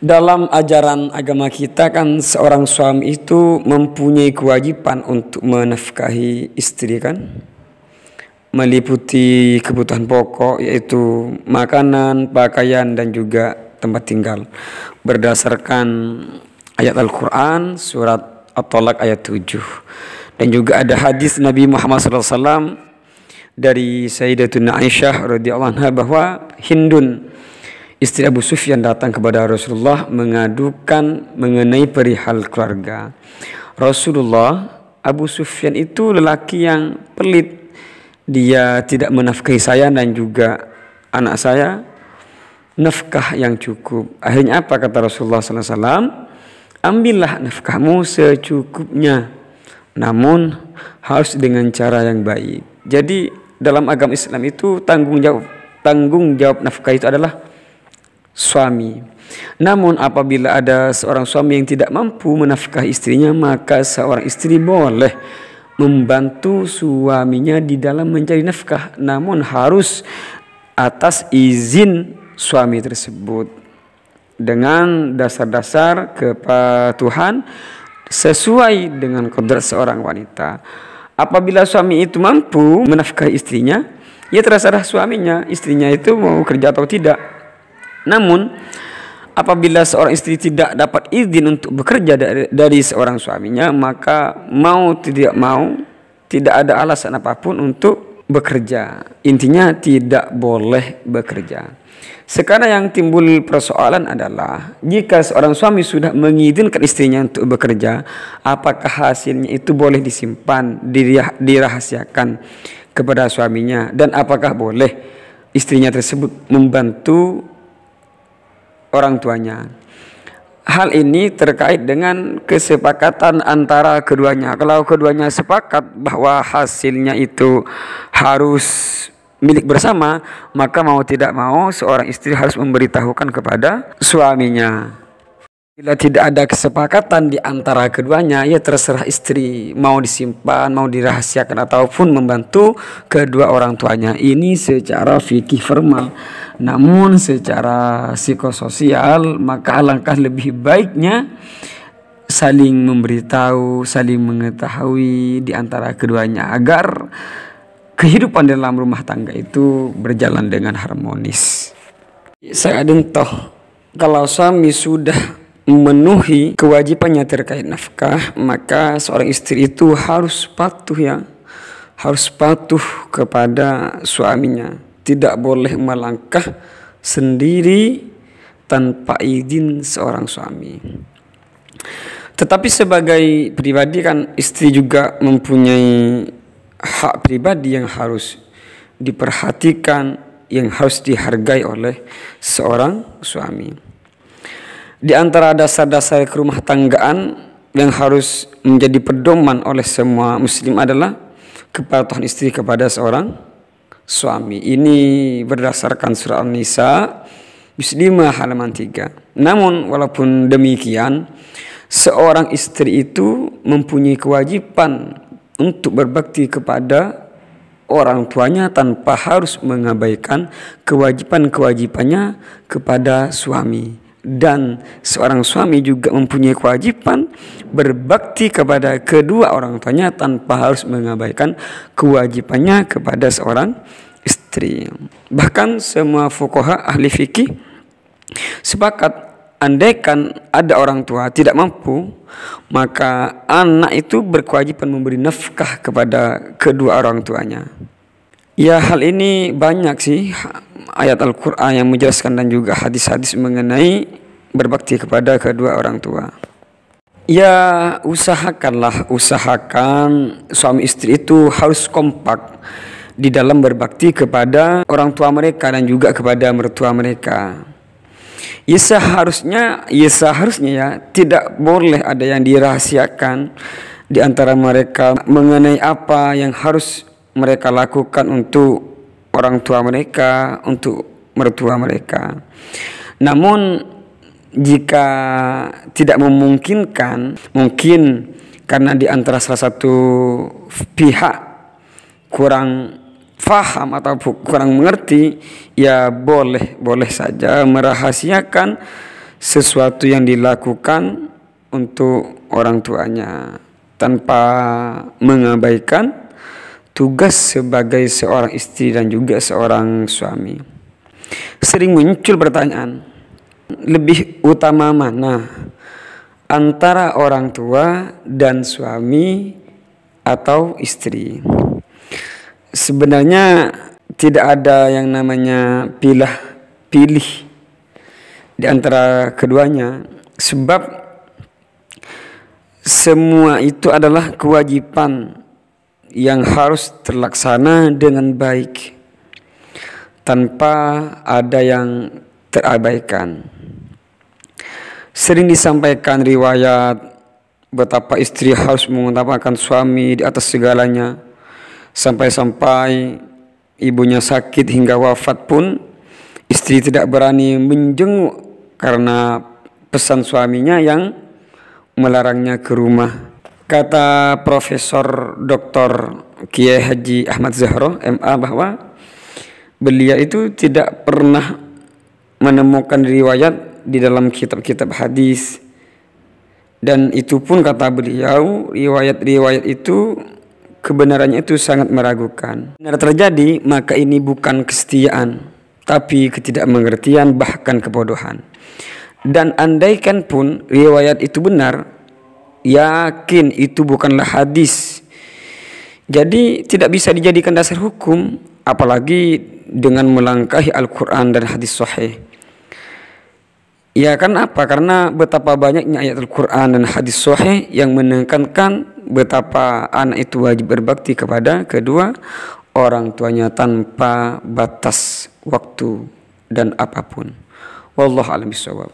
Dalam ajaran agama kita kan seorang suami itu mempunyai kewajiban untuk menafkahi istri kan, meliputi kebutuhan pokok yaitu makanan, pakaian dan juga tempat tinggal. Berdasarkan ayat Al-Quran surat At-Talaq ayat 7. Dan juga ada hadis Nabi Muhammad SAW dari Sayyidatuna Aisyah radhiyallahu anha bahwa Hindun istri Abu Sufyan datang kepada Rasulullah mengadukan mengenai perihal keluarga. Rasulullah, Abu Sufyan itu lelaki yang pelit. Dia tidak menafkahi saya dan juga anak saya nafkah yang cukup. Akhirnya apa kata Rasulullah SAW? Ambillah nafkahmu secukupnya, namun harus dengan cara yang baik. Jadi dalam agama Islam itu tanggung jawab nafkah itu adalah suami. Namun apabila ada seorang suami yang tidak mampu menafkahi istrinya, maka seorang istri boleh membantu suaminya di dalam mencari nafkah, namun harus atas izin suami tersebut dengan dasar-dasar kepatuhan sesuai dengan kodrat seorang wanita. Apabila suami itu mampu menafkahi istrinya, ya terserah suaminya, istrinya itu mau kerja atau tidak. Namun apabila seorang istri tidak dapat izin untuk bekerja dari seorang suaminya, maka mau tidak mau tidak ada alasan apapun untuk bekerja. Intinya tidak boleh bekerja. Sekarang yang timbul persoalan adalah jika seorang suami sudah mengizinkan istrinya untuk bekerja, apakah hasilnya itu boleh disimpan, dirahasiakan kepada suaminya, dan apakah boleh istrinya tersebut membantu orang tuanya. Hal ini terkait dengan kesepakatan antara keduanya. Kalau keduanya sepakat bahwa hasilnya itu harus milik bersama, maka mau tidak mau seorang istri harus memberitahukan kepada suaminya. Bila tidak ada kesepakatan di antara keduanya, ya terserah istri mau disimpan, mau dirahasiakan ataupun membantu kedua orang tuanya. Ini secara fikih formal. Namun secara psikososial maka alangkah lebih baiknya saling memberitahu, saling mengetahui di antara keduanya agar kehidupan dalam rumah tangga itu berjalan dengan harmonis. Saya toh kalau suami sudah memenuhi kewajibannya terkait nafkah, maka seorang istri itu harus patuh harus patuh kepada suaminya. Tidak boleh melangkah sendiri tanpa izin seorang suami. Tetapi sebagai pribadi kan istri juga mempunyai hak pribadi yang harus diperhatikan, yang harus dihargai oleh seorang suami. Di antara dasar-dasar kerumah tanggaan yang harus menjadi pedoman oleh semua muslim adalah kepatuhan istri kepada seorang suami. Ini berdasarkan surah An-Nisa 5 halaman 3. Namun walaupun demikian, seorang istri itu mempunyai kewajiban untuk berbakti kepada orang tuanya tanpa harus mengabaikan kewajiban-kewajibannya kepada suami. Dan seorang suami juga mempunyai kewajiban berbakti kepada kedua orang tuanya tanpa harus mengabaikan kewajibannya kepada seorang istri. Bahkan semua fuqaha ahli fikih sepakat, andaikan ada orang tua tidak mampu, maka anak itu berkewajiban memberi nafkah kepada kedua orang tuanya. Ya, hal ini banyak sih ayat Al-Quran yang menjelaskan dan juga hadis-hadis mengenai berbakti kepada kedua orang tua. Ya, usahakan suami istri itu harus kompak di dalam berbakti kepada orang tua mereka dan juga kepada mertua mereka. Ya seharusnya tidak boleh ada yang dirahasiakan di antara mereka mengenai apa yang harus mereka lakukan untuk orang tua mereka, untuk mertua mereka. Namun jika tidak memungkinkan, mungkin karena di antara salah satu pihak kurang faham atau kurang mengerti, ya boleh saja merahasiakan sesuatu yang dilakukan untuk orang tuanya tanpa mengabaikan tugas sebagai seorang istri dan juga seorang suami. Sering muncul pertanyaan, lebih utama mana antara orang tua dan suami atau istri? Sebenarnya tidak ada yang namanya pilih di antara keduanya, sebab semua itu adalah kewajiban yang harus terlaksana dengan baik tanpa ada yang terabaikan. Sering disampaikan riwayat betapa istri harus mengutamakan suami di atas segalanya, sampai-sampai ibunya sakit hingga wafat pun istri tidak berani menjenguk karena pesan suaminya yang melarangnya ke rumah. Kata Profesor Dr. Kiai Haji Ahmad Zahro MA bahwa beliau itu tidak pernah menemukan riwayat di dalam kitab-kitab hadis, dan itu pun kata beliau riwayat-riwayat itu kebenarannya itu sangat meragukan. Benar terjadi, maka ini bukan kesetiaan tapi ketidakmengertian bahkan kebodohan. Dan andaikan pun riwayat itu benar, yakin itu bukanlah hadis, jadi tidak bisa dijadikan dasar hukum, apalagi dengan melangkahi Al-Quran dan hadis sahih. Ya kan apa? Karena betapa banyaknya ayat Al-Quran dan hadis sahih yang menekankan betapa anak itu wajib berbakti kepada kedua orang tuanya tanpa batas waktu dan apapun. Wallahu a'lam bishawab.